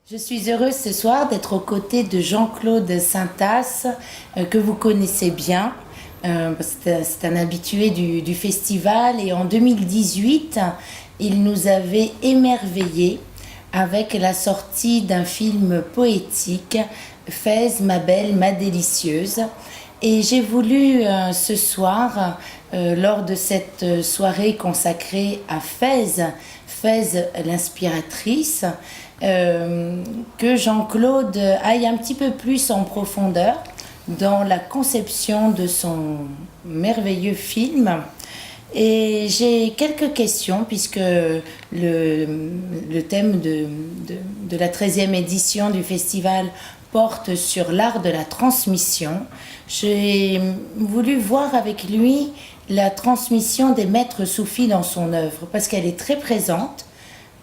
Je suis heureuse ce soir d'être aux côtés de Jean-Claude Sintas, que vous connaissez bien. C'est un habitué du festival et en 2018, il nous avait émerveillés avec la sortie d'un film poétique, Fès, ma belle, ma délicieuse. Et j'ai voulu ce soir, lors de cette soirée consacrée à Fès, Fès l'inspiratrice, que Jean-Claude aille un petit peu plus en profondeur dans la conception de son merveilleux film. Et j'ai quelques questions puisque le thème de la 13e édition du festival porte sur l'art de la transmission. J'ai voulu voir avec lui la transmission des maîtres soufis dans son œuvre parce qu'elle est très présente,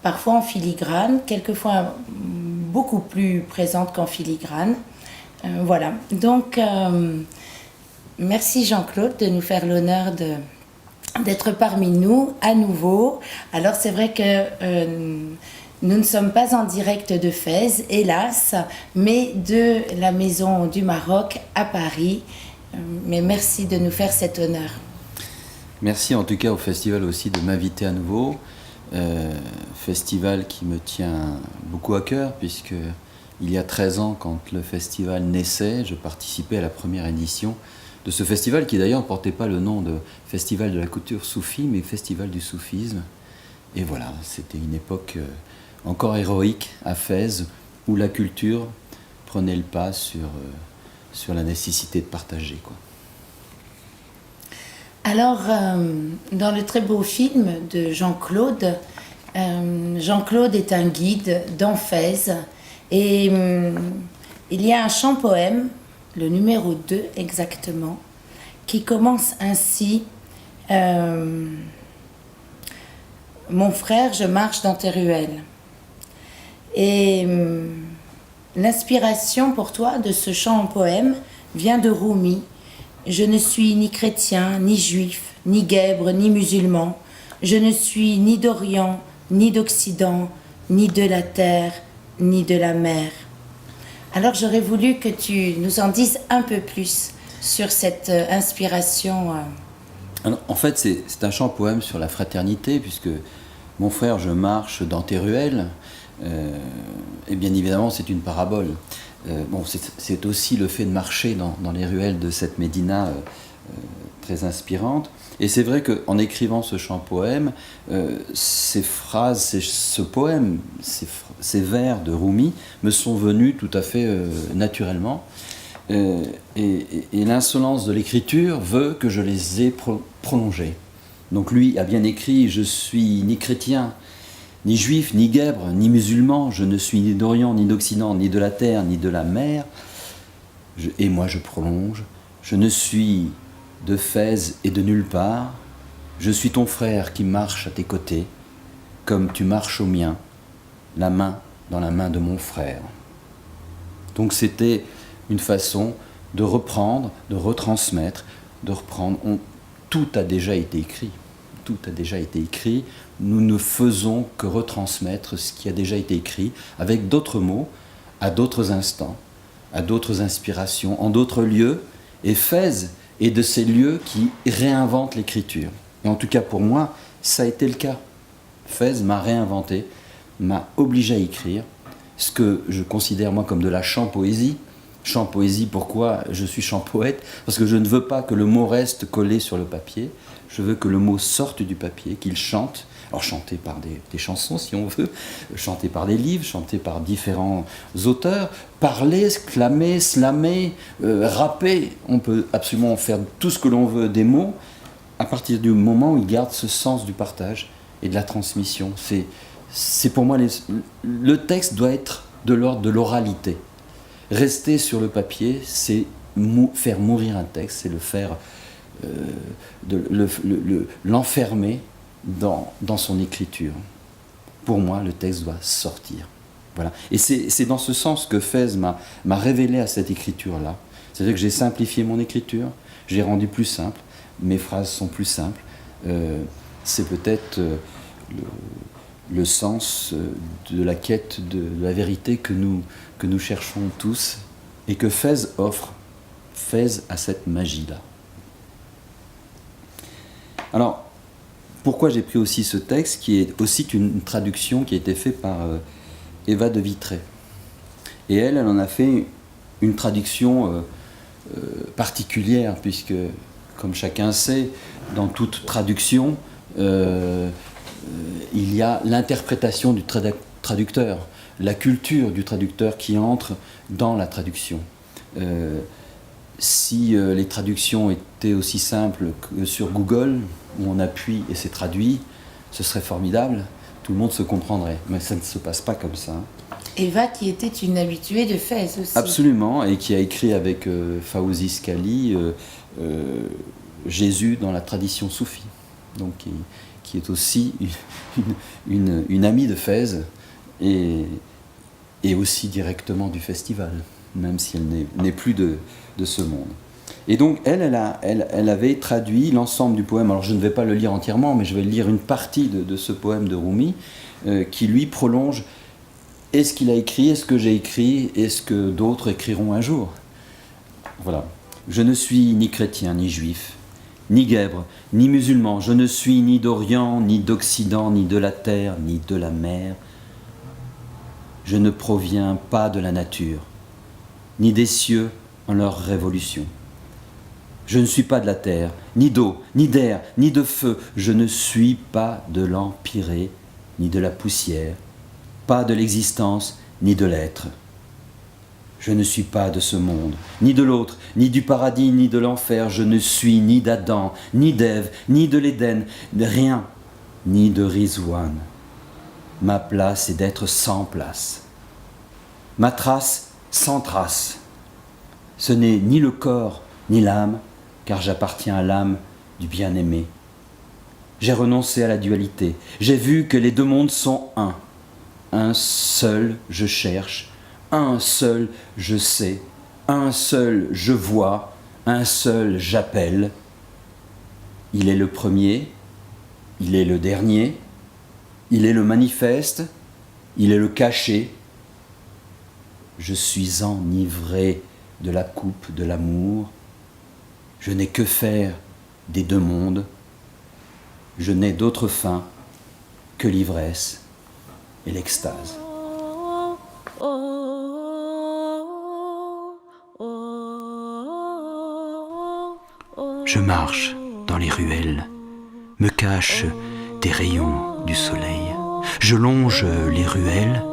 parfois en filigrane, quelquefois beaucoup plus présente qu'en filigrane. Voilà. Donc, merci Jean-Claude de nous faire l'honneur d'être parmi nous à nouveau. Alors, c'est vrai que nous ne sommes pas en direct de Fès, hélas, mais de la Maison du Maroc à Paris. Mais merci de nous faire cet honneur. Merci en tout cas au festival aussi de m'inviter à nouveau. Festival qui me tient beaucoup à cœur puisque il y a 13 ans, quand le festival naissait, je participais à la première édition de ce festival qui d'ailleurs ne portait pas le nom de Festival de la couture soufie mais Festival du soufisme. Et voilà, c'était une époque encore héroïque à Fès où la culture prenait le pas sur la nécessité de partager, quoi. Alors, dans le très beau film de Jean-Claude, Jean-Claude est un guide dans Fès et il y a un chant-poème, le numéro 2 exactement, qui commence ainsi. Mon frère, je marche dans tes ruelles. Et l'inspiration pour toi de ce chant-poème vient de Rumi. Je ne suis ni chrétien, ni juif, ni guèbre, ni musulman. Je ne suis ni d'Orient, ni d'Occident, ni de la terre, ni de la mer. Alors j'aurais voulu que tu nous en dises un peu plus sur cette inspiration. Alors, en fait, c'est un chant-poème sur la fraternité, puisque mon frère, je marche dans tes ruelles. Et bien évidemment, c'est une parabole. C'est aussi le fait de marcher dans les ruelles de cette médina très inspirante. Et c'est vrai qu'en écrivant ce chant-poème, ces phrases, ce poème, ces vers de Rumi me sont venus tout à fait naturellement. Et l'insolence de l'écriture veut que je les ai prolongés. Donc lui a bien écrit « Je suis ni chrétien, ni juif, ni guèbre, ni musulman, je ne suis ni d'Orient, ni d'Occident, ni de la terre, ni de la mer. » Et moi je prolonge, je ne suis de Fès et de nulle part, je suis ton frère qui marche à tes côtés, comme tu marches au mien, la main dans la main de mon frère. Donc c'était une façon de reprendre, de retransmettre, de reprendre. Tout a déjà été écrit. Tout a déjà été écrit. Nous ne faisons que retransmettre ce qui a déjà été écrit avec d'autres mots, à d'autres instants, à d'autres inspirations, en d'autres lieux. Et Fès est de ces lieux qui réinventent l'écriture. Et en tout cas pour moi, ça a été le cas. Fès m'a réinventé, m'a obligé à écrire ce que je considère moi comme de la chant-poésie. Chant-poésie, pourquoi je suis chant-poète? Parce que je ne veux pas que le mot reste collé sur le papier. Je veux que le mot sorte du papier, qu'il chante. Alors chanté par des chansons si on veut, chanté par des livres, chanté par différents auteurs, parler, clamer, slammer, rapper. On peut absolument faire tout ce que l'on veut des mots à partir du moment où il garde ce sens du partage et de la transmission. C'est pour moi, le texte doit être de l'ordre de l'oralité. Rester sur le papier, c'est faire mourir un texte, c'est le faire, l'enfermer dans son écriture. Pour moi, le texte doit sortir. Voilà. Et c'est dans ce sens que Fès m'a révélé à cette écriture-là. C'est-à-dire que j'ai simplifié mon écriture, j'ai rendu plus simple, mes phrases sont plus simples. C'est peut-être le sens de la quête de la vérité que nous cherchons tous et que Fès offre. Fès à cette magie-là. Alors, pourquoi j'ai pris aussi ce texte qui est aussi une traduction qui a été faite par Eva de Vitré. Et elle en a fait une traduction particulière, puisque, comme chacun sait, dans toute traduction, il y a l'interprétation du traducteur, la culture du traducteur qui entre dans la traduction. Si les traductions étaient aussi simples que sur Google, où on appuie et c'est traduit, ce serait formidable, tout le monde se comprendrait. Mais ça ne se passe pas comme ça. Eva, qui était une habituée de Fès aussi. Absolument, et qui a écrit avec Fawzi Skali Jésus dans la tradition soufie, donc qui est aussi une amie de Fès et aussi directement du festival, même si elle n'est plus de ce monde. Et donc elle avait traduit l'ensemble du poème. Alors je ne vais pas le lire entièrement, mais je vais lire une partie de ce poème de Rumi qui lui prolonge. Est-ce qu'il a écrit, est-ce que j'ai écrit, est-ce que d'autres écriront un jour? Voilà. Je ne suis ni chrétien, ni juif, ni guèbre, ni musulman. Je ne suis ni d'Orient, ni d'Occident, ni de la terre, ni de la mer. Je ne proviens pas de la nature, ni des cieux en leur révolution. Je ne suis pas de la terre, ni d'eau, ni d'air, ni de feu. Je ne suis pas de l'empyrée, ni de la poussière, pas de l'existence, ni de l'être. Je ne suis pas de ce monde, ni de l'autre, ni du paradis, ni de l'enfer. Je ne suis ni d'Adam, ni d'Ève, ni de l'Éden, de rien, ni de Rizwan. Ma place est d'être sans place. Ma trace, sans trace. Ce n'est ni le corps, ni l'âme, car j'appartiens à l'âme du bien-aimé. J'ai renoncé à la dualité. J'ai vu que les deux mondes sont un. Un seul je cherche, un seul je sais, un seul je vois, un seul j'appelle. Il est le premier, il est le dernier, il est le manifeste, il est le caché. Je suis enivré de la coupe de l'amour. Je n'ai que faire des deux mondes. Je n'ai d'autre fin que l'ivresse et l'extase. Je marche dans les ruelles, me cache des rayons du soleil. Je longe les ruelles,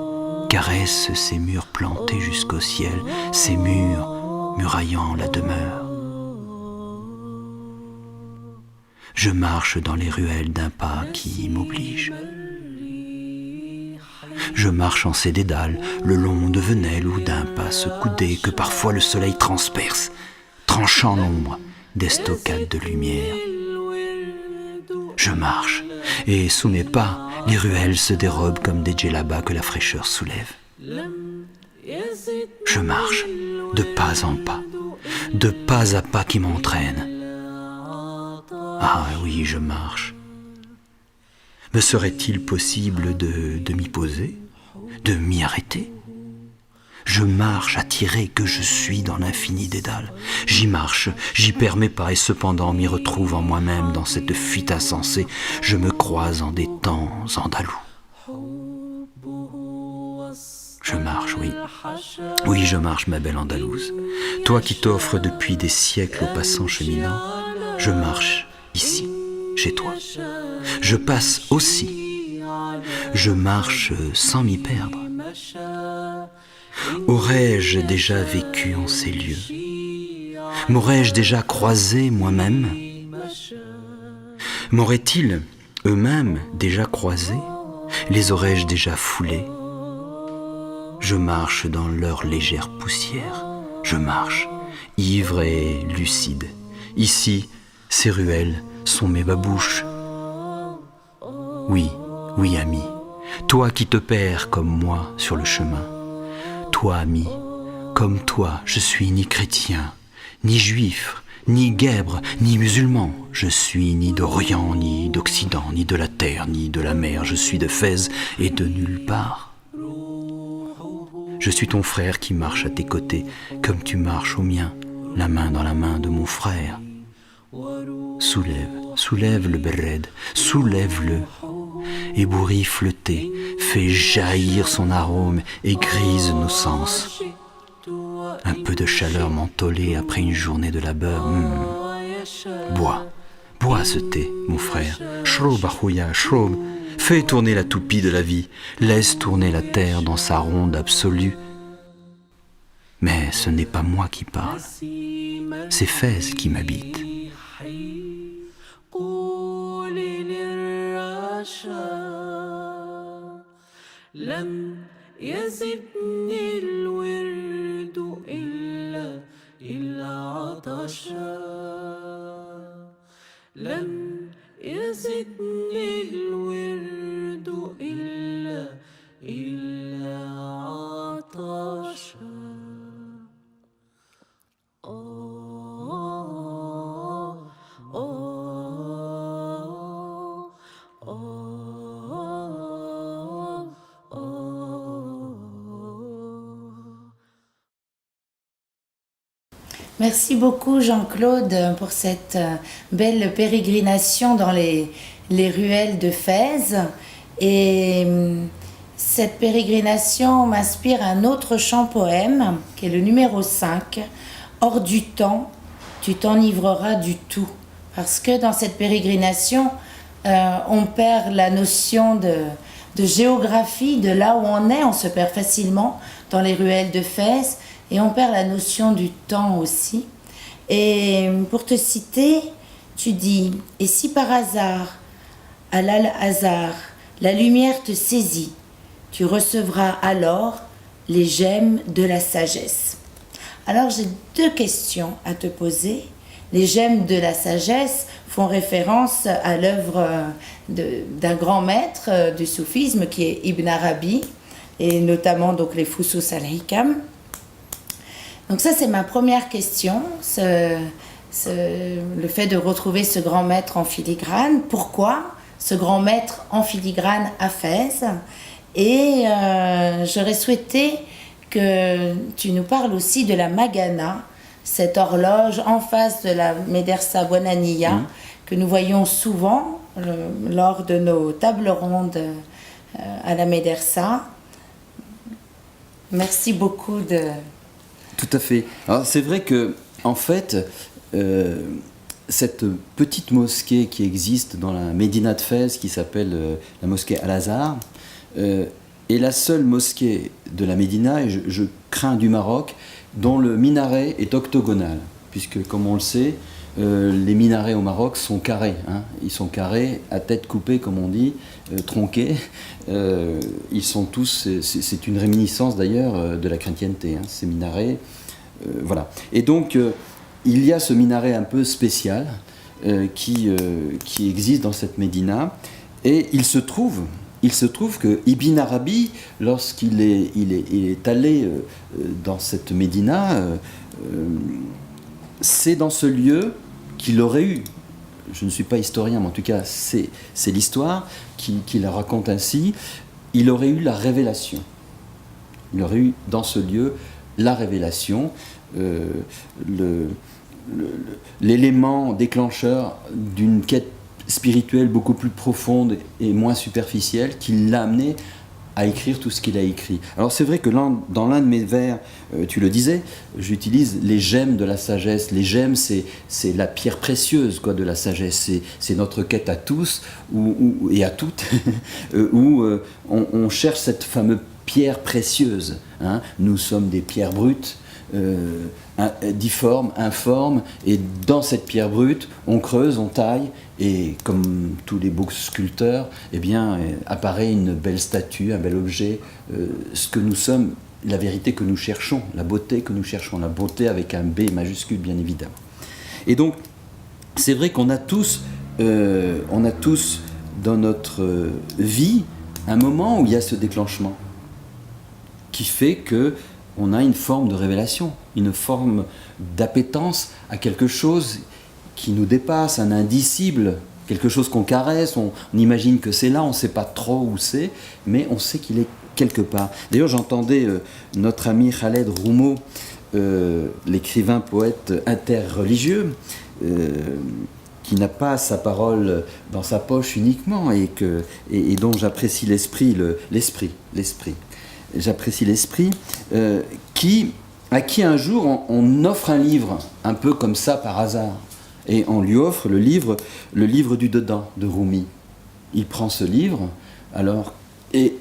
caresse ces murs plantés jusqu'au ciel, ces murs muraillant la demeure. Je marche dans les ruelles d'un pas qui m'oblige. Je marche en ces dédales, le long de Venelle ou d'un pas coudé que parfois le soleil transperce, tranchant l'ombre d'estocades de lumière. Je marche, et sous mes pas, les ruelles se dérobent comme des djellabas que la fraîcheur soulève. Je marche, de pas en pas, de pas à pas qui m'entraînent. Ah oui, je marche. Me serait-il possible de m'y poser, de m'y arrêter? Je marche attiré que je suis dans l'infini dédale. J'y marche, j'y perds mes pas et cependant m'y retrouve en moi-même dans cette fuite insensée. Je me croise en des temps andalous. Je marche, oui. Oui, je marche, ma belle Andalouse. Toi qui t'offres depuis des siècles aux passants cheminants, je marche ici, chez toi. Je passe aussi. Je marche sans m'y perdre. Aurais-je déjà vécu en ces lieux? M'aurais-je déjà croisé moi-même? M'auraient-ils eux-mêmes déjà croisés? Les aurais-je déjà foulés? Je marche dans leur légère poussière. Je marche, ivre et lucide. Ici, ces ruelles sont mes babouches. Oui, oui, ami, toi qui te perds comme moi sur le chemin. Toi, ami, comme toi, je suis ni chrétien, ni juif, ni guèbre, ni musulman. Je suis ni d'Orient, ni d'Occident, ni de la terre, ni de la mer. Je suis de Fès et de nulle part. Je suis ton frère qui marche à tes côtés, comme tu marches au mien, la main dans la main de mon frère. Soulève, soulève le Bered, soulève-le. Ébouriffe le thé, fait jaillir son arôme et grise nos sens. Un peu de chaleur mentholée après une journée de labeur. Bois, bois ce thé, mon frère. Shrob, Ahouya, shrob. Fais tourner la toupie de la vie. Laisse tourner la terre dans sa ronde absolue. Mais ce n'est pas moi qui parle. C'est Fès qui m'habite. لم يزدني الورد إلا عطشا لم يزدني الورد إلا عطشا Merci beaucoup Jean-Claude pour cette belle pérégrination dans les ruelles de Fès. Et cette pérégrination m'inspire un autre chant-poème qui est le numéro 5. Hors du temps, tu t'enivreras du tout. Parce que dans cette pérégrination, on perd la notion de géographie, de là où on est. On se perd facilement dans les ruelles de Fès. Et on perd la notion du temps aussi. Et pour te citer, tu dis « Et si par hasard, à l'al-hasard, la lumière te saisit, tu recevras alors les gemmes de la sagesse. » Alors j'ai deux questions à te poser. Les gemmes de la sagesse font référence à l'œuvre d'un grand maître du soufisme qui est Ibn Arabi, et notamment donc les Fusus al-Hikam. Donc ça, c'est ma première question, le fait de retrouver ce grand maître en filigrane. Pourquoi ce grand maître en filigrane à Fès? Et j'aurais souhaité que tu nous parles aussi de la Magana, cette horloge en face de la Médersa Bouananiya, que nous voyons souvent lors de nos tables rondes à la Médersa. Merci beaucoup de... Tout à fait. Alors c'est vrai que, en fait, cette petite mosquée qui existe dans la Médina de Fès, qui s'appelle la mosquée Al-Azhar, est la seule mosquée de la Médina, et je crains du Maroc, dont le minaret est octogonal, puisque, comme on le sait, les minarets au Maroc sont carrés. Ils sont carrés, à tête coupée, comme on dit, tronqués. Ils sont tous, c'est une réminiscence d'ailleurs de la chrétienté, ces minarets. Voilà. Et donc, il y a ce minaret un peu spécial qui existe dans cette médina. Et il se trouve que Ibn Arabi, lorsqu'il est allé dans cette médina, c'est dans ce lieu qu'il aurait eu, je ne suis pas historien, mais en tout cas c'est l'histoire qui la raconte ainsi, il aurait eu la révélation. Il aurait eu dans ce lieu la révélation, l'élément déclencheur d'une quête spirituelle beaucoup plus profonde et moins superficielle qui l'a amené à écrire tout ce qu'il a écrit. Alors c'est vrai que dans l'un de mes vers, tu le disais, j'utilise les gemmes de la sagesse. Les gemmes, c'est la pierre précieuse de la sagesse. C'est notre quête à tous et à toutes, où on cherche cette fameuse pierre précieuse. Nous sommes des pierres brutes, difformes, informes, et dans cette pierre brute, on creuse, on taille, et comme tous les beaux sculpteurs, apparaît une belle statue, un bel objet, ce que nous sommes, la vérité que nous cherchons, la beauté que nous cherchons, la beauté avec un B majuscule, bien évidemment. Et donc, c'est vrai qu'on a tous dans notre vie un moment où il y a ce déclenchement qui fait que on a une forme de révélation, une forme d'appétence à quelque chose qui nous dépasse, un indicible, quelque chose qu'on caresse, on imagine que c'est là, on ne sait pas trop où c'est, mais on sait qu'il est quelque part. D'ailleurs, j'entendais notre ami Khaled Roumeau, l'écrivain poète interreligieux, qui n'a pas sa parole dans sa poche uniquement et dont j'apprécie l'esprit. J'apprécie l'esprit, à qui un jour on offre un livre, un peu comme ça par hasard, et on lui offre le livre du dedans de Rumi. Il prend ce livre, alors, et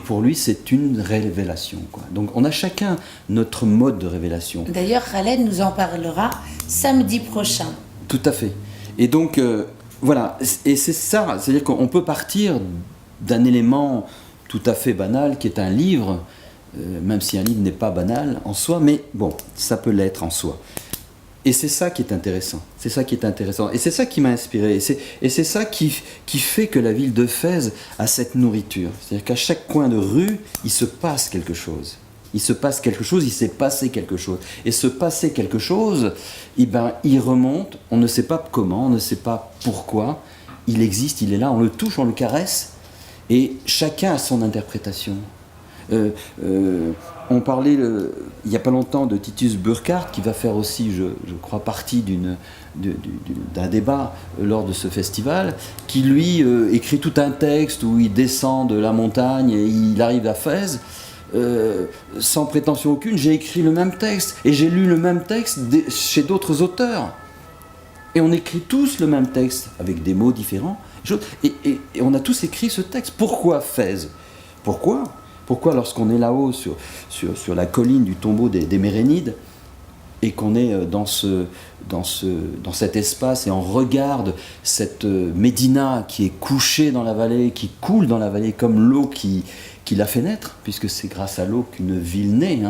pour lui c'est une révélation, quoi. Donc on a chacun notre mode de révélation. D'ailleurs, Khaled nous en parlera samedi prochain. Tout à fait. Et donc, voilà, et c'est ça, c'est-à-dire qu'on peut partir d'un élément tout à fait banal, qui est un livre, même si un livre n'est pas banal en soi, mais bon, ça peut l'être en soi. Et c'est ça qui est intéressant, et c'est ça qui m'a inspiré, et c'est ça qui fait que la ville de Fès a cette nourriture. C'est-à-dire qu'à chaque coin de rue, il se passe quelque chose. Il s'est passé quelque chose. Et ce passé quelque chose, il remonte, on ne sait pas comment, on ne sait pas pourquoi, il existe, il est là, on le touche, on le caresse, et chacun a son interprétation. On parlait il n'y a pas longtemps de Titus Burkhardt, qui va faire aussi, je crois, partie d'un débat lors de ce festival, qui lui écrit tout un texte où il descend de la montagne et il arrive à Fès. Sans prétention aucune, j'ai écrit le même texte et j'ai lu le même texte chez d'autres auteurs. Et on écrit tous le même texte, avec des mots différents. Et on a tous écrit ce texte. Pourquoi Fès ? Pourquoi lorsqu'on est là-haut sur la colline du tombeau des Mérénides et qu'on est dans cet espace et on regarde cette Médina qui est couchée dans la vallée, qui coule dans la vallée comme l'eau qui l'a fait naître, puisque c'est grâce à l'eau qu'une ville naît.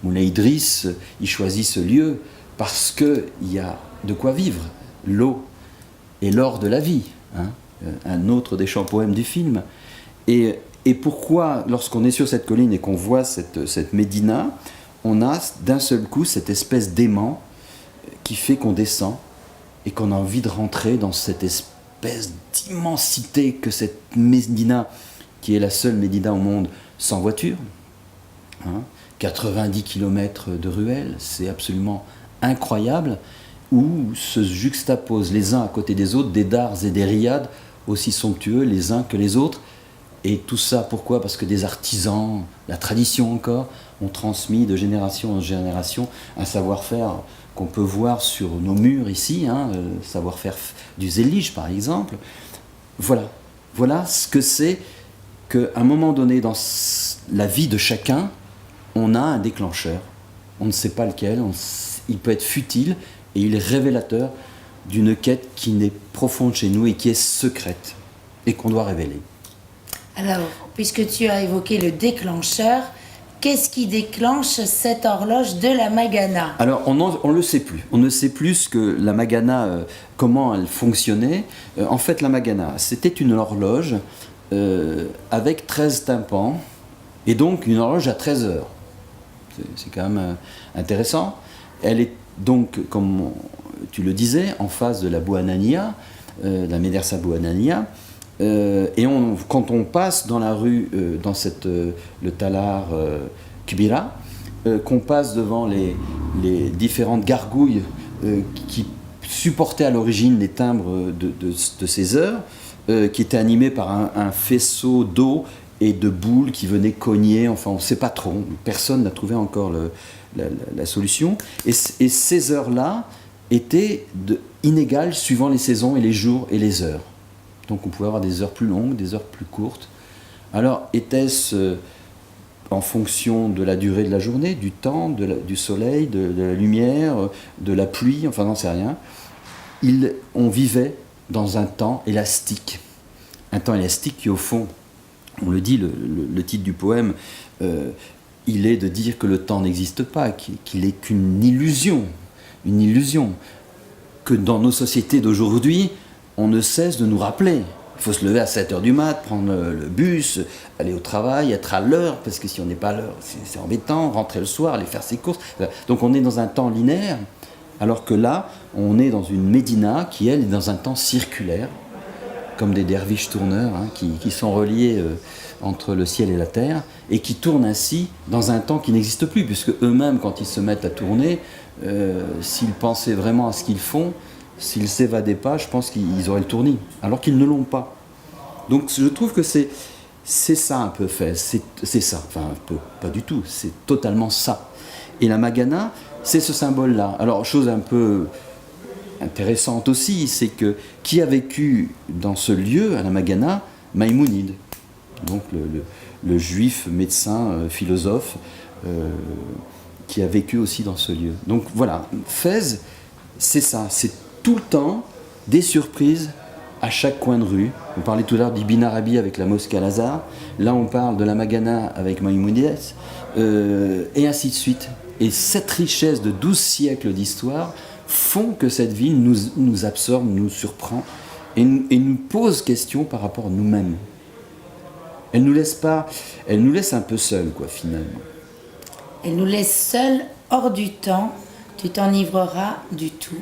Moulay Idriss, il choisit ce lieu parce qu'il y a de quoi vivre. L'eau est l'or de la vie, un autre des chants poèmes du film. Et pourquoi, lorsqu'on est sur cette colline et qu'on voit cette Médina, on a d'un seul coup cette espèce d'aimant qui fait qu'on descend et qu'on a envie de rentrer dans cette espèce d'immensité que cette Médina, qui est la seule Médina au monde sans voiture, 90 km de ruelles, c'est absolument incroyable, où se juxtaposent les uns à côté des autres des dars et des riads aussi somptueux les uns que les autres. Et tout ça, pourquoi ? Parce que des artisans, la tradition encore, ont transmis de génération en génération un savoir-faire qu'on peut voir sur nos murs ici, savoir-faire du zélige par exemple. Voilà ce que c'est qu'à un moment donné dans la vie de chacun, on a un déclencheur. On ne sait pas lequel, il peut être futile et il est révélateur d'une quête qui est profonde chez nous et qui est secrète et qu'on doit révéler. Alors, puisque tu as évoqué le déclencheur, qu'est-ce qui déclenche cette horloge de la Magana ? Alors, on ne le sait plus. On ne sait plus ce que la Magana, comment elle fonctionnait. En fait, la Magana, c'était une horloge avec 13 tympans, et donc une horloge à 13 heures. C'est quand même intéressant. Elle est donc, comme tu le disais, en face de la Bouhanania, la Médersa Bouhanania. Et quand on passe dans la rue, dans le Talar Kbira, qu'on passe devant les différentes gargouilles qui supportaient à l'origine les timbres de ces heures, qui étaient animées par un faisceau d'eau et de boules qui venaient cogner, enfin on ne sait pas trop, personne n'a trouvé encore la solution. Et ces heures-là étaient inégales suivant les saisons et les jours et les heures. Donc on pouvait avoir des heures plus longues, des heures plus courtes. Alors était-ce en fonction de la durée de la journée, du temps, du soleil, de la lumière, de la pluie, enfin j'en sais rien. On vivait dans un temps élastique. Un temps élastique qui au fond, on le dit, le titre du poème, il est de dire que le temps n'existe pas, qu'il n'est qu'une illusion. Que dans nos sociétés d'aujourd'hui, on ne cesse de nous rappeler Il faut se lever à 7h du mat, prendre le bus, aller au travail, être à l'heure, parce que si on n'est pas à l'heure, c'est embêtant, rentrer le soir, aller faire ses courses. Donc on est dans un temps linéaire, alors que là, on est dans une médina qui, elle, est dans un temps circulaire, comme des derviches tourneurs qui sont reliés entre le ciel et la terre, et qui tournent ainsi dans un temps qui n'existe plus, puisque eux-mêmes, quand ils se mettent à tourner, s'ils pensaient vraiment à ce qu'ils font, s'ils ne s'évadaient pas, je pense qu'ils auraient le tournis, alors qu'ils ne l'ont pas. Donc je trouve que c'est ça un peu fait, c'est ça, enfin un peu, pas du tout, c'est totalement ça. Et la Magana, c'est ce symbole-là. Alors, chose un peu intéressante aussi, c'est que qui a vécu dans ce lieu, à la Magana? Maïmonide, donc le juif médecin, philosophe, qui a vécu aussi dans ce lieu. Donc voilà, Fès, c'est ça, c'est tout le temps des surprises à chaque coin de rue. On parlait tout à l'heure d'Ibn Arabi avec la mosquée Al-Azhar, là on parle de la Magana avec Maïmonide, et ainsi de suite. Et cette richesse de 12 siècles d'histoire font que cette ville nous absorbe, nous surprend et nous pose question par rapport à nous-mêmes. Elle nous laisse un peu seuls, quoi, finalement. Elle nous laisse seuls, hors du temps. Tu t'enivreras du tout.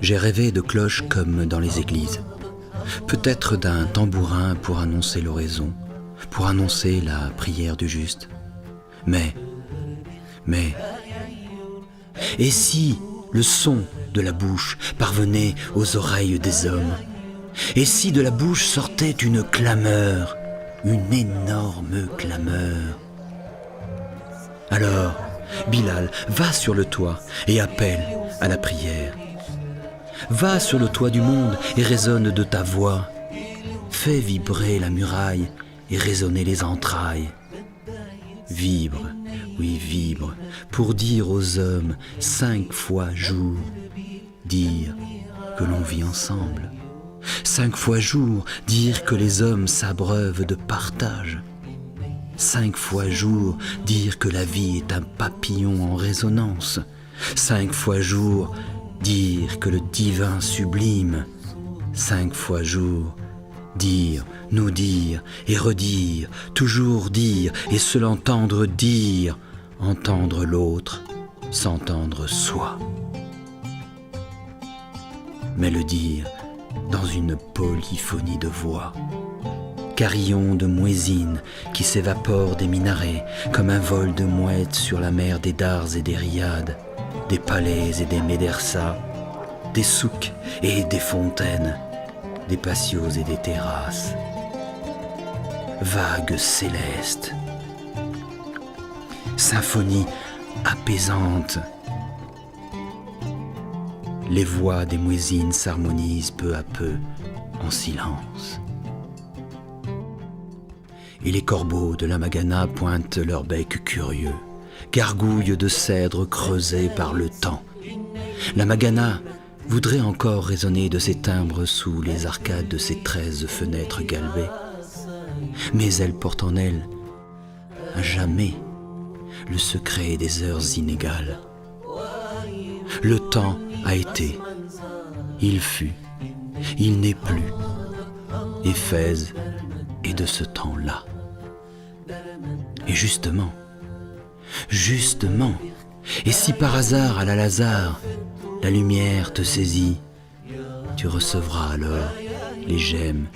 J'ai rêvé de cloches comme dans les églises, peut-être d'un tambourin pour annoncer l'oraison, pour annoncer la prière du juste. Mais, et si le son de la bouche parvenait aux oreilles des hommes? Et si de la bouche sortait une clameur, une énorme clameur? Alors, Bilal, va sur le toit et appelle à la prière. Va sur le toit du monde et résonne de ta voix. Fais vibrer la muraille et résonner les entrailles. Vibre, oui vibre, pour dire aux hommes 5 fois jour, dire que l'on vit ensemble. 5 fois jour, dire que les hommes s'abreuvent de partage. 5 fois jour, dire que la vie est un papillon en résonance. 5 fois jour, dire que le divin sublime. 5 fois jour, dire, nous dire et redire, toujours dire et se l'entendre dire, entendre l'autre, s'entendre soi. Mais le dire dans une polyphonie de voix, carillon de muezzin qui s'évapore des minarets comme un vol de mouettes sur la mer des Dars et des Riyad, des palais et des médersas, des souks et des fontaines, des patios et des terrasses. Vagues célestes, symphonie apaisante. Les voix des muezzins s'harmonisent peu à peu en silence. Et les corbeaux de la Magana pointent leur bec curieux, gargouilles de cèdre creusées par le temps. La Magana voudrait encore résonner de ses timbres sous les arcades de ses 13 fenêtres galbées. Mais elle porte en elle, à jamais, le secret des heures inégales. Le temps a été, il fut, il n'est plus. Et Fès est de ce temps-là. Et justement, et si par hasard à l'Al-Azhar, la lumière te saisit, tu recevras alors les gemmes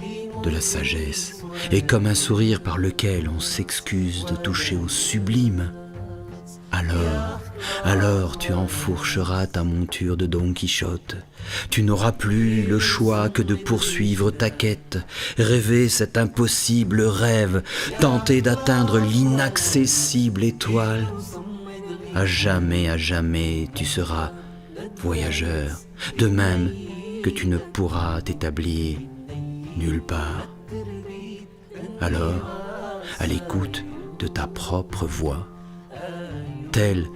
de la sagesse, et comme un sourire par lequel on s'excuse de toucher au sublime, alors tu enfourcheras ta monture de Don Quichotte. Tu n'auras plus le choix que de poursuivre ta quête, rêver cet impossible rêve, tenter d'atteindre l'inaccessible étoile. À jamais, tu seras voyageur, de même que tu ne pourras t'établir nulle part. Alors, à l'écoute de ta propre voix, tel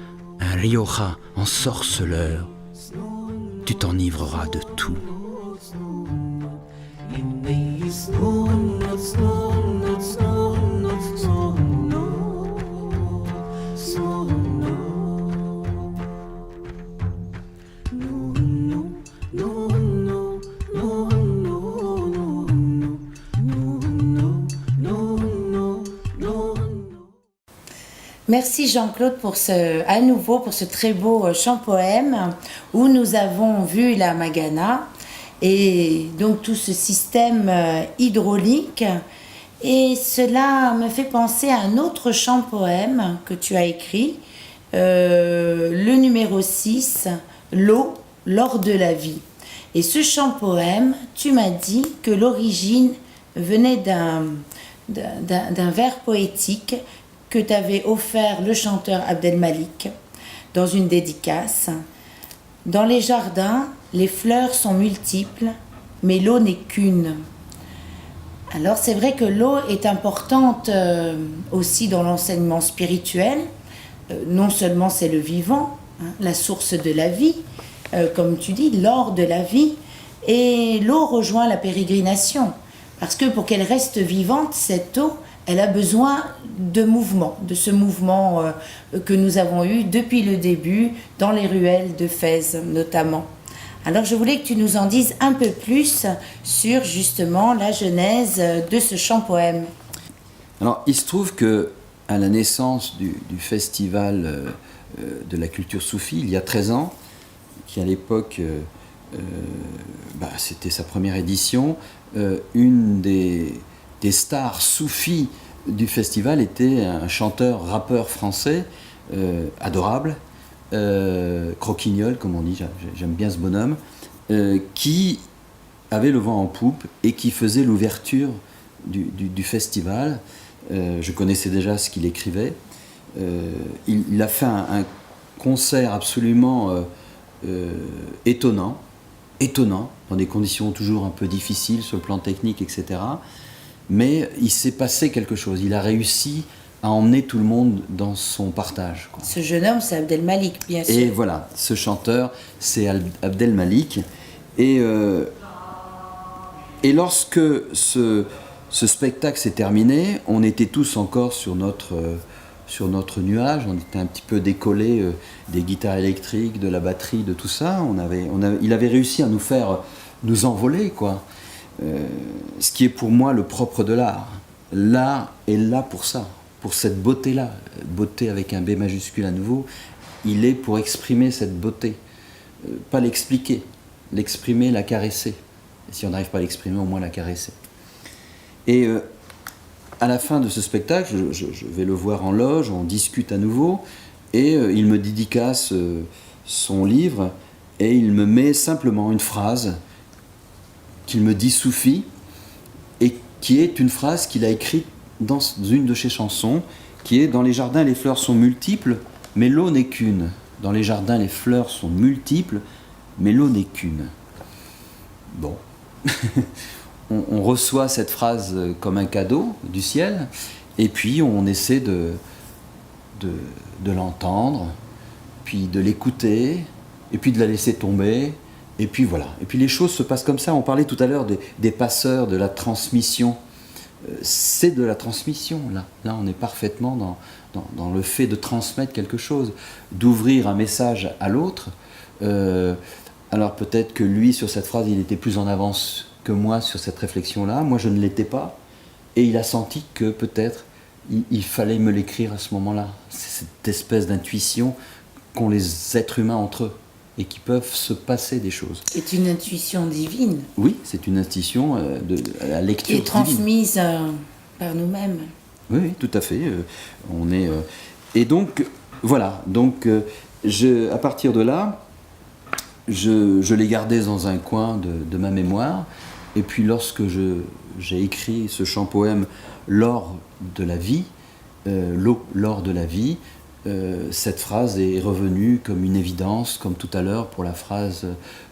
un Rioja ensorceleur, tu t'enivreras de tout. Merci Jean-Claude à nouveau pour ce très beau chant-poème où nous avons vu la Magana et donc tout ce système hydraulique. Et cela me fait penser à un autre chant-poème que tu as écrit, le numéro 6, L'eau lors de la vie. Et ce chant-poème, tu m'as dit que l'origine venait d'un vers poétique que t'avait offert le chanteur Abdel Malik dans une dédicace. Dans les jardins, les fleurs sont multiples, mais l'eau n'est qu'une. Alors c'est vrai que l'eau est importante aussi dans l'enseignement spirituel. Non seulement c'est le vivant, la source de la vie, comme tu dis, l'or de la vie, et l'eau rejoint la pérégrination. Parce que pour qu'elle reste vivante, cette eau, elle a besoin de mouvement, de ce mouvement que nous avons eu depuis le début dans les ruelles de Fès notamment. Alors je voulais que tu nous en dises un peu plus sur justement la genèse de ce chant-poème. Alors il se trouve que à la naissance du festival de la culture soufie, il y a 13 ans, qui à l'époque, c'était sa première édition, une des stars soufis du festival était un chanteur, rappeur français, adorable, croquignol comme on dit, j'aime bien ce bonhomme, qui avait le vent en poupe et qui faisait l'ouverture du festival. Je connaissais déjà ce qu'il écrivait. Il a fait un concert absolument étonnant, dans des conditions toujours un peu difficiles sur le plan technique, etc. Mais il s'est passé quelque chose. Il a réussi à emmener tout le monde dans son partage, quoi. Ce jeune homme, c'est Abdel Malik, bien sûr. Et voilà, ce chanteur, c'est Abdel Malik. Et lorsque ce spectacle s'est terminé, on était tous encore sur notre nuage. On était un petit peu décollés des guitares électriques, de la batterie, de tout ça. Il avait réussi à nous faire nous envoler, quoi. Ce qui est pour moi le propre de l'art. L'art est là pour ça, pour cette beauté-là. Beauté avec un B majuscule à nouveau. Il est pour exprimer cette beauté. Pas l'expliquer, l'exprimer, la caresser. Et si on n'arrive pas à l'exprimer, au moins la caresser. Et à la fin de ce spectacle, je vais le voir en loge, on discute à nouveau, et il me dédicace son livre, et il me met simplement une phrase qu'il me dit soufi, et qui est une phrase qu'il a écrite dans une de ses chansons, qui est « Dans les jardins, les fleurs sont multiples, mais l'eau n'est qu'une. Dans les jardins, les fleurs sont multiples, mais l'eau n'est qu'une. » Bon, on reçoit cette phrase comme un cadeau du ciel, et puis on essaie de l'entendre, puis de l'écouter, et puis de la laisser tomber. Et puis voilà, et puis les choses se passent comme ça. On parlait tout à l'heure des passeurs, de la transmission. C'est de la transmission, là. Là, on est parfaitement dans le fait de transmettre quelque chose, d'ouvrir un message à l'autre. Alors peut-être que lui, sur cette phrase, il était plus en avance que moi sur cette réflexion-là. Moi, je ne l'étais pas. Et il a senti que peut-être il fallait me l'écrire à ce moment-là. C'est cette espèce d'intuition qu'ont les êtres humains entre eux, et qui peuvent se passer des choses. C'est une intuition divine. Oui, c'est une intuition de la lecture qui est transmise divine. Par nous-mêmes. Oui, oui, tout à fait. On est, et donc, voilà. Donc, à partir de là, je l'ai gardé dans un coin de ma mémoire. Et puis, lorsque j'ai écrit ce chant-poème « L'or de la vie », l'or de la vie, cette phrase est revenue comme une évidence, comme tout à l'heure pour la phrase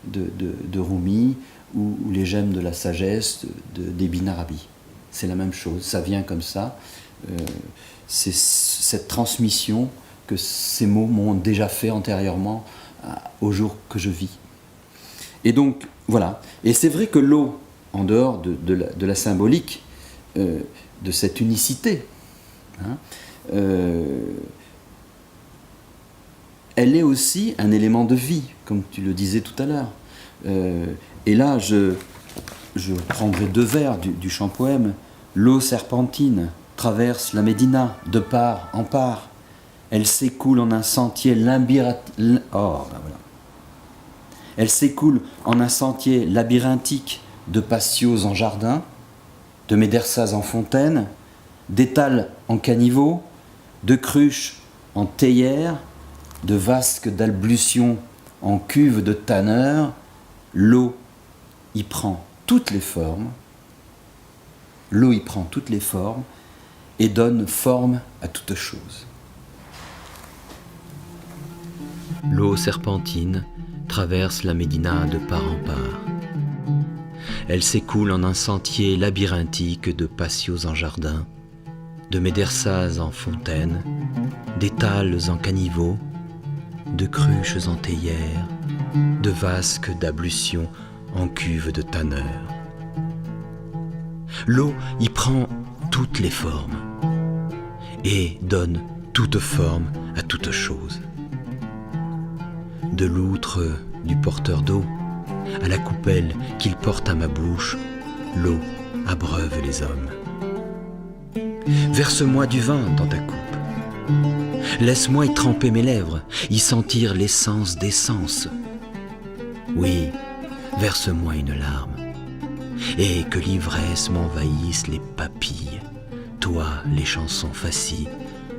de Rumi ou les gemmes de la sagesse d'Ibn Arabi. c'est la même chose, ça vient comme ça. C'est cette transmission que ces mots m'ont déjà fait antérieurement au jour que je vis. Et donc, voilà. Et c'est vrai que l'eau, en dehors de la symbolique, de cette unicité, hein, elle est aussi un élément de vie, comme tu le disais tout à l'heure. Et là, je prendrai 2 vers du chant-poème. L'eau serpentine traverse la Médina de part en part. Elle s'écoule en un sentier Elle s'écoule en un sentier labyrinthique de patios en jardin, de médersas en fontaine, d'étals en caniveaux, de cruches en théières, de vasques d'alblution en cuves de tanneurs. L'eau y prend toutes les formes. L'eau y prend toutes les formes et donne forme à toute chose. L'eau serpentine traverse la Médina de part en part. Elle s'écoule en un sentier labyrinthique de patios en jardin, de médersas en fontaine, d'étals en caniveaux, de cruches en théières, de vasques d'ablution en cuves de tanneurs. L'eau y prend toutes les formes et donne toute forme à toute chose. De l'outre du porteur d'eau à la coupelle qu'il porte à ma bouche, l'eau abreuve les hommes. Verse-moi du vin dans ta coupe. Laisse-moi y tremper mes lèvres, y sentir l'essence d'essence. Oui, verse-moi une larme, et que l'ivresse m'envahisse les papilles. Toi, les chansons facies,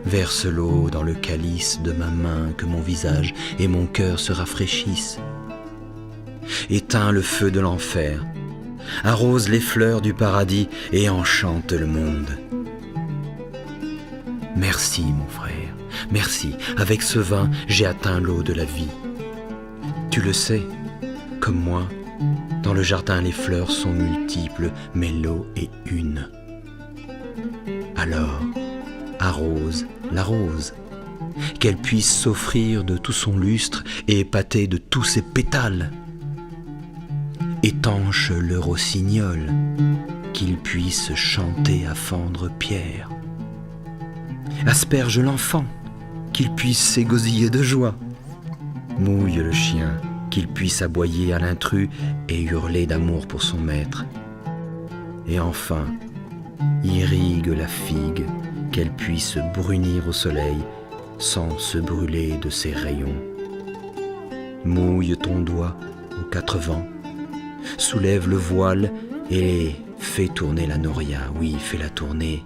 verse l'eau dans le calice de ma main, que mon visage et mon cœur se rafraîchissent. Éteins le feu de l'enfer, arrose les fleurs du paradis et enchante le monde. Merci, mon frère, merci, avec ce vin, j'ai atteint l'eau de la vie. Tu le sais, comme moi, dans le jardin les fleurs sont multiples, mais l'eau est une. Alors, arrose la rose, qu'elle puisse s'offrir de tout son lustre et épater de tous ses pétales. Étanche le rossignol, qu'il puisse chanter à fendre pierre. Asperge l'enfant, qu'il puisse s'égosiller de joie. Mouille le chien, qu'il puisse aboyer à l'intrus et hurler d'amour pour son maître. Et enfin, irrigue la figue, qu'elle puisse brunir au soleil sans se brûler de ses rayons. Mouille ton doigt aux 4 vents, soulève le voile et fais tourner la noria, oui, fais-la tourner.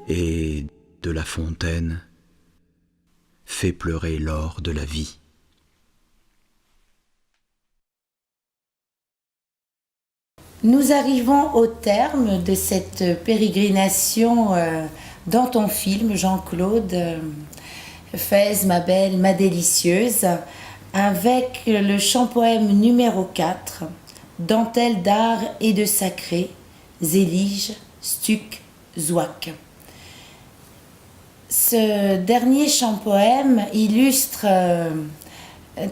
Et de la fontaine, fais pleurer l'or de la vie. Nous arrivons au terme de cette pérégrination dans ton film, Jean-Claude, Fès, ma belle, ma délicieuse, avec le chant-poème numéro 4, Dentelle d'art et de sacré, Zélige, Stuc, Zouak. Ce dernier chant-poème illustre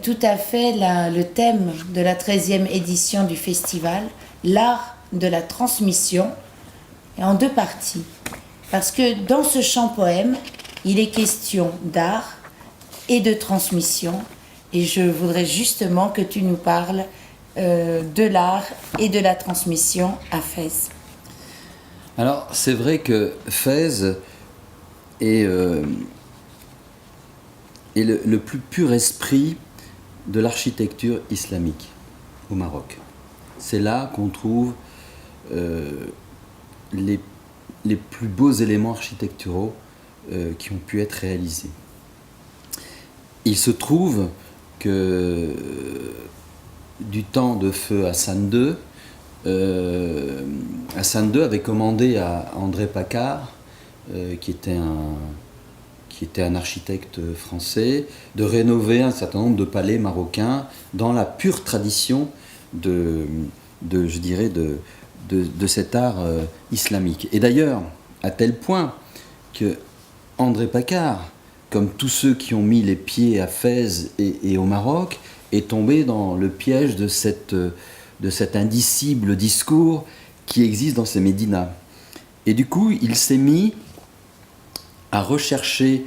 tout à fait le thème de la 13e édition du festival, l'art de la transmission, et en 2 parties. Parce que dans ce chant-poème, il est question d'art et de transmission, et je voudrais justement que tu nous parles de l'art et de la transmission à Fès. Alors, c'est vrai que Fès est le plus pur esprit de l'architecture islamique au Maroc. C'est là qu'on trouve les plus beaux éléments architecturaux qui ont pu être réalisés. Il se trouve que du temps de feu Hassan II, Hassan II avait commandé à André Paccard, qui était un architecte français, de rénover un certain nombre de palais marocains dans la pure tradition de de cet art islamique. Et d'ailleurs, à tel point que André Pacard, comme tous ceux qui ont mis les pieds à Fès et au Maroc, est tombé dans le piège de cet indicible discours qui existe dans ces médinas. Et du coup, il s'est mis à rechercher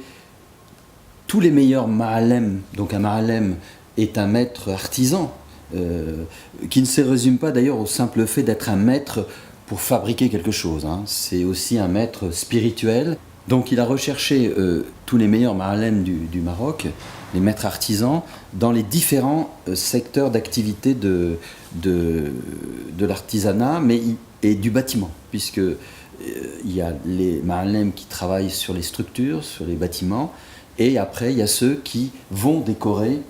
tous les meilleurs ma'alem. Donc un ma'alem est un maître artisan, qui ne se résume pas d'ailleurs au simple fait d'être un maître pour fabriquer quelque chose, hein. C'est aussi un maître spirituel. Donc il a recherché tous les meilleurs ma'alem du Maroc, les maîtres artisans, dans les différents secteurs d'activité de l'artisanat et du bâtiment, puisque il y a les ma'alem qui travaillent sur les structures, sur les bâtiments, et après il y a ceux qui vont décorer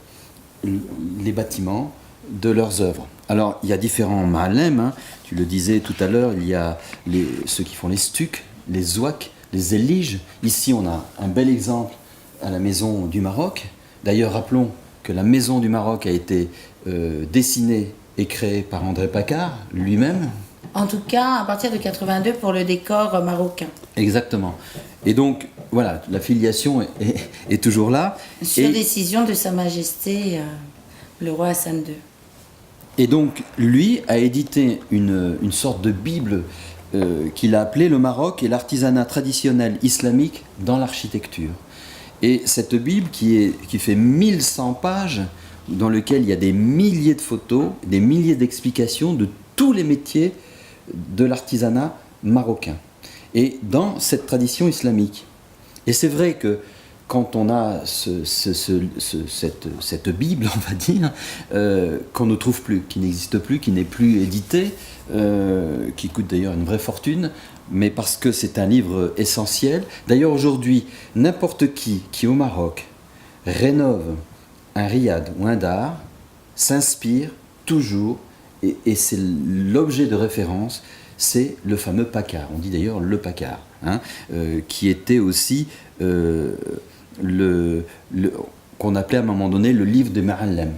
les bâtiments de leurs œuvres. Alors il y a différents ma'alem, hein. Tu le disais tout à l'heure, il y a ceux qui font les stucs, les zouaks, les éliges. Ici on a un bel exemple à la Maison du Maroc. D'ailleurs rappelons que la Maison du Maroc a été dessinée et créée par André Pacard lui-même. En tout cas, à partir de 82 pour le décor marocain. Exactement. Et donc, voilà, la filiation est toujours là. Sur décision de Sa Majesté, le roi Hassan II. Et donc, lui a édité une sorte de Bible qu'il a appelée Le Maroc et l'artisanat traditionnel islamique dans l'architecture. Et cette Bible, qui fait 1100 pages, dans lequel il y a des milliers de photos, des milliers d'explications de tous les métiers de l'artisanat marocain, et dans cette tradition islamique. Et c'est vrai que quand on a cette Bible, on va dire, qu'on ne trouve plus, qui n'existe plus, qui n'est plus édité, qui coûte d'ailleurs une vraie fortune, mais parce que c'est un livre essentiel. D'ailleurs aujourd'hui, n'importe qui au Maroc rénove un riad ou un dar, s'inspire toujours, et c'est l'objet de référence, c'est le fameux Pacard. On dit d'ailleurs le Pacard, hein, qui était aussi qu'on appelait à un moment donné le livre des ma'alem,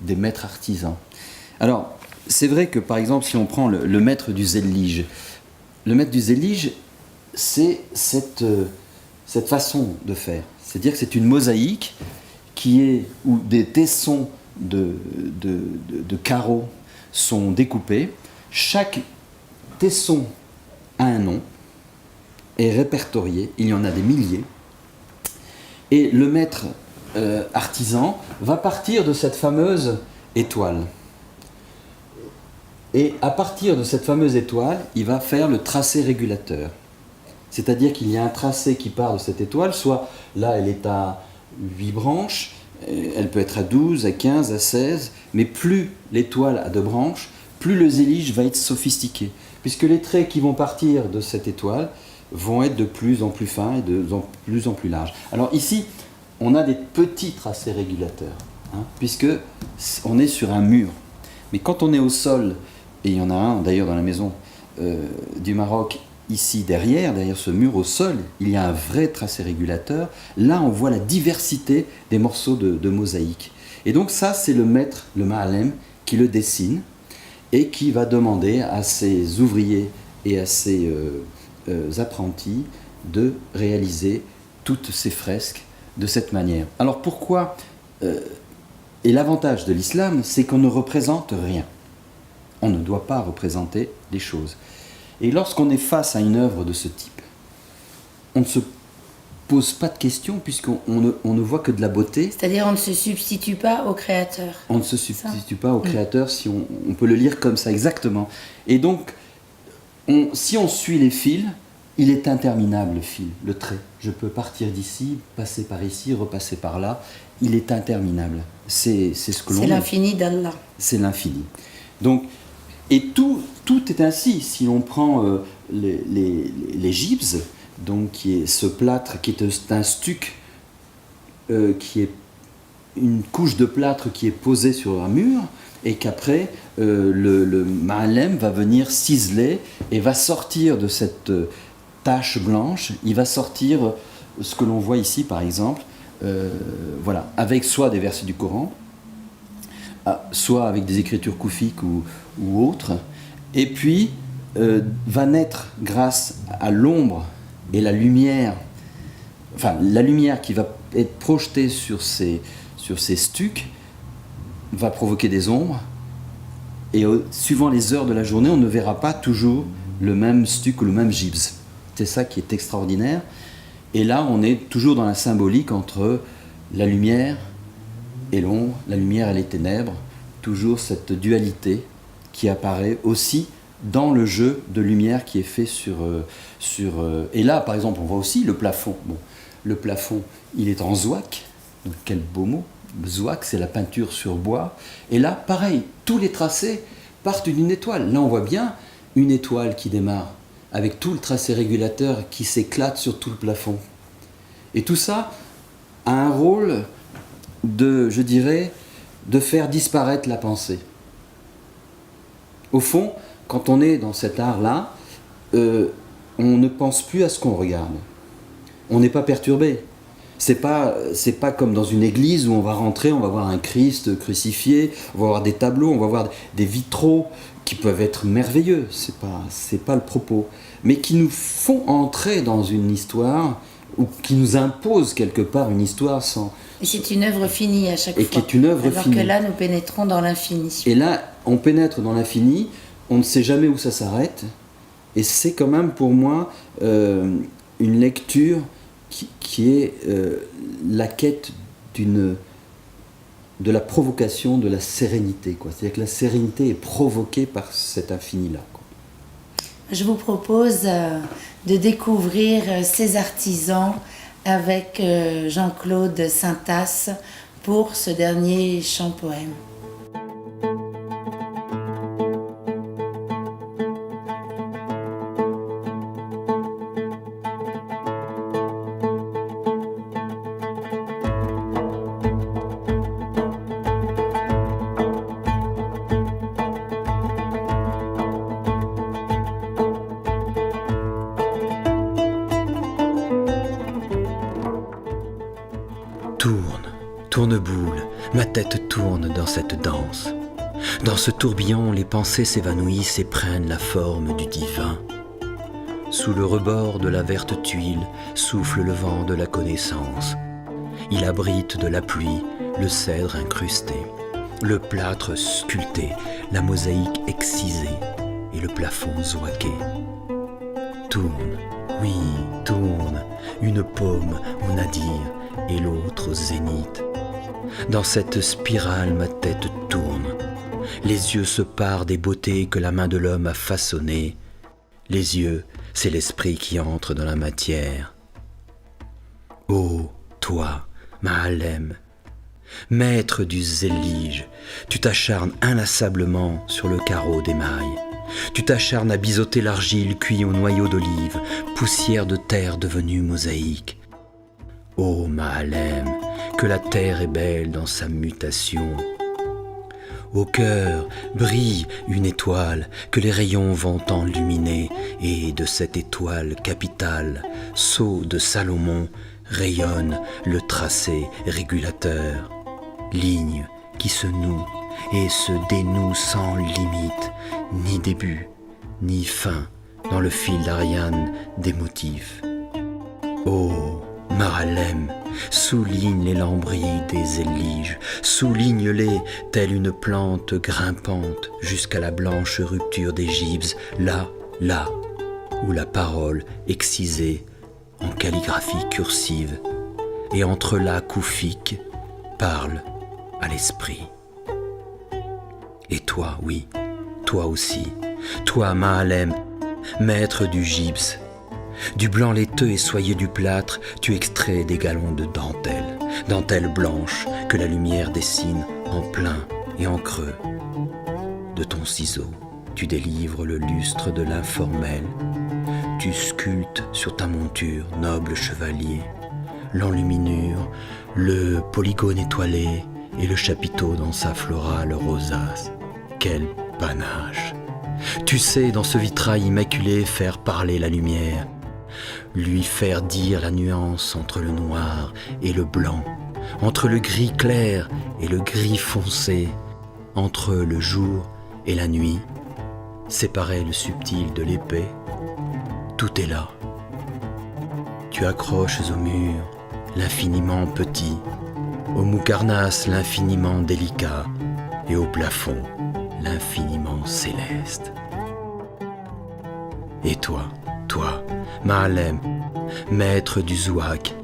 des maîtres artisans. Alors, c'est vrai que par exemple, si on prend le maître du zélige, le maître du zélige, c'est cette façon de faire. C'est-à-dire que c'est une mosaïque où des tessons de carreaux sont découpés. Chaque tesson a un nom, est répertorié, il y en a des milliers. Et le maître artisan va partir de cette fameuse étoile. Et à partir de cette fameuse étoile, il va faire le tracé régulateur. C'est-à-dire qu'il y a un tracé qui part de cette étoile, soit là elle est à 8 branches, elle peut être à 12, à 15, à 16, mais plus l'étoile a de branches, plus le zélige va être sophistiqué, puisque les traits qui vont partir de cette étoile vont être de plus en plus fins et de plus en plus larges. Alors ici, on a des petits tracés régulateurs, hein, puisque on est sur un mur. Mais quand on est au sol, et il y en a un d'ailleurs dans la Maison du Maroc, ici derrière ce mur au sol, il y a un vrai tracé régulateur. Là, on voit la diversité des morceaux de mosaïque. Et donc ça, c'est le maître, le ma'alem, qui le dessine et qui va demander à ses ouvriers et à ses apprentis de réaliser toutes ces fresques de cette manière. Alors pourquoi et l'avantage de l'islam, c'est qu'on ne représente rien. On ne doit pas représenter les choses. Et lorsqu'on est face à une œuvre de ce type, on ne se pose pas de questions puisqu'on ne voit que de la beauté. C'est-à-dire on ne se substitue pas au créateur. On ne se substitue pas au créateur, si on peut le lire comme ça, exactement. Et donc, si on suit les fils, il est interminable le fil, le trait. Je peux partir d'ici, passer par ici, repasser par là. Il est interminable. C'est ce que l'on C'est l'infini d'Allah. C'est l'infini. Donc, et tout est ainsi. Si l'on prend les gypses, donc qui est ce plâtre qui est un stuc, qui est une couche de plâtre qui est posée sur un mur, et qu'après le ma'alem va venir ciseler et va sortir de cette tache blanche, il va sortir ce que l'on voit ici par exemple, voilà, avec soit des versets du Coran, soit avec des écritures koufiques ou autres, et puis va naître grâce à l'ombre et la lumière, enfin la lumière qui va être projetée sur ces stucs va provoquer des ombres, et suivant les heures de la journée, on ne verra pas toujours le même stuc ou le même gypse. C'est ça qui est extraordinaire. Et là, on est toujours dans la symbolique entre la lumière et l'ombre, la lumière et les ténèbres, toujours cette dualité qui apparaît aussi dans le jeu de lumière qui est fait sur... Et là, par exemple, on voit aussi le plafond. Bon, le plafond, il est en zouak, donc quel beau mot. Zouak, c'est la peinture sur bois. Et là, pareil, tous les tracés partent d'une étoile. Là, on voit bien une étoile qui démarre, avec tout le tracé régulateur qui s'éclate sur tout le plafond. Et tout ça a un rôle de, je dirais, de faire disparaître la pensée. Au fond, quand on est dans cet art-là, on ne pense plus à ce qu'on regarde. On n'est pas perturbé. C'est pas comme dans une église où on va rentrer, on va voir un Christ crucifié, on va voir des tableaux, on va voir des vitraux qui peuvent être merveilleux. C'est pas le propos. Mais qui nous font entrer dans une histoire ou qui nous imposent quelque part une histoire sans... Et c'est une œuvre finie à chaque fois. Et qui est une œuvre finie. Alors que là, nous pénétrons dans l'infini. Et là, on pénètre dans l'infini, on ne sait jamais où ça s'arrête. Et c'est quand même pour moi une lecture qui est la quête de la provocation, de la sérénité, quoi. C'est-à-dire que la sérénité est provoquée par cet infini-là, quoi. Je vous propose de découvrir ces artisans avec Jean-Claude Saintas pour ce dernier chant-poème. Tourne-boule, ma tête tourne dans cette danse. Dans ce tourbillon, les pensées s'évanouissent et prennent la forme du divin. Sous le rebord de la verte tuile souffle le vent de la connaissance. Il abrite de la pluie le cèdre incrusté, le plâtre sculpté, la mosaïque excisée et le plafond zouaqué. Tourne, oui, tourne, une paume au nadir et l'autre au zénith. Dans cette spirale, ma tête tourne. Les yeux se parent des beautés que la main de l'homme a façonnées. Les yeux, c'est l'esprit qui entre dans la matière. Ô, toi, Mahalem, maître du zélige, tu t'acharnes inlassablement sur le carreau d'émail. Tu t'acharnes à biseauter l'argile cuite au noyau d'olive, poussière de terre devenue mosaïque. Ô Mahalem, que la terre est belle dans sa mutation. Au cœur brille une étoile que les rayons vont enluminer, et de cette étoile capitale, sceau de Salomon, rayonne le tracé régulateur. Ligne qui se noue et se dénoue sans limite, ni début, ni fin, dans le fil d'Ariane des motifs. Ô Mahalem, souligne les lambris des éliges, souligne-les telle une plante grimpante jusqu'à la blanche rupture des gypses, là, où la parole excisée en calligraphie cursive et entrelacs koufiques parle à l'esprit. Et toi, oui, toi aussi, toi Mahalem, maître du gypse, du blanc laiteux et soyeux du plâtre, tu extrais des galons de dentelle, dentelle blanche que la lumière dessine en plein et en creux. De ton ciseau, tu délivres le lustre de l'informel. Tu sculptes sur ta monture, noble chevalier, l'enluminure, le polygone étoilé et le chapiteau dans sa florale rosace. Quel panache! Tu sais dans ce vitrail immaculé faire parler la lumière, lui faire dire la nuance entre le noir et le blanc, entre le gris clair et le gris foncé, entre le jour et la nuit, séparer le subtil de l'épais, tout est là. Tu accroches au mur l'infiniment petit, au Moukarnas l'infiniment délicat et au plafond l'infiniment céleste. Et toi, Mahalem, maître du zouak,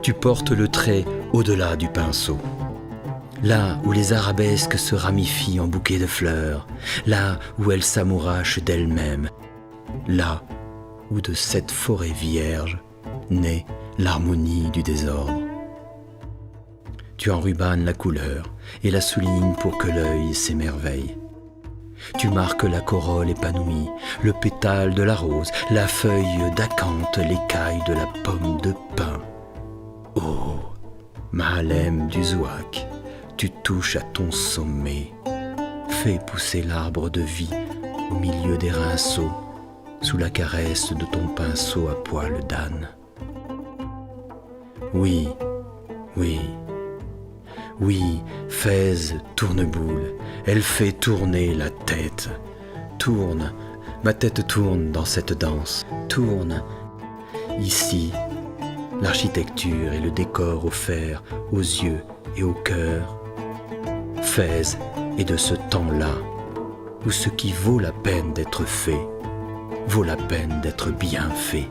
tu portes le trait au-delà du pinceau. Là où les arabesques se ramifient en bouquets de fleurs, là où elles s'amourachent d'elles-mêmes, là où de cette forêt vierge naît l'harmonie du désordre. Tu enrubannes la couleur et la soulignes pour que l'œil s'émerveille. Tu marques la corolle épanouie, le pétale de la rose, la feuille d'acanthe, l'écaille de la pomme de pin. Oh, Mahalem du zouak, tu touches à ton sommet. Fais pousser l'arbre de vie au milieu des rinceaux, sous la caresse de ton pinceau à poil d'âne. Oui, Fès tourneboule, elle fait tourner la tête. Tourne, ma tête tourne dans cette danse. Tourne, ici, l'architecture et le décor offert aux yeux et au cœur. Fès est de ce temps-là où ce qui vaut la peine d'être fait, vaut la peine d'être bien fait.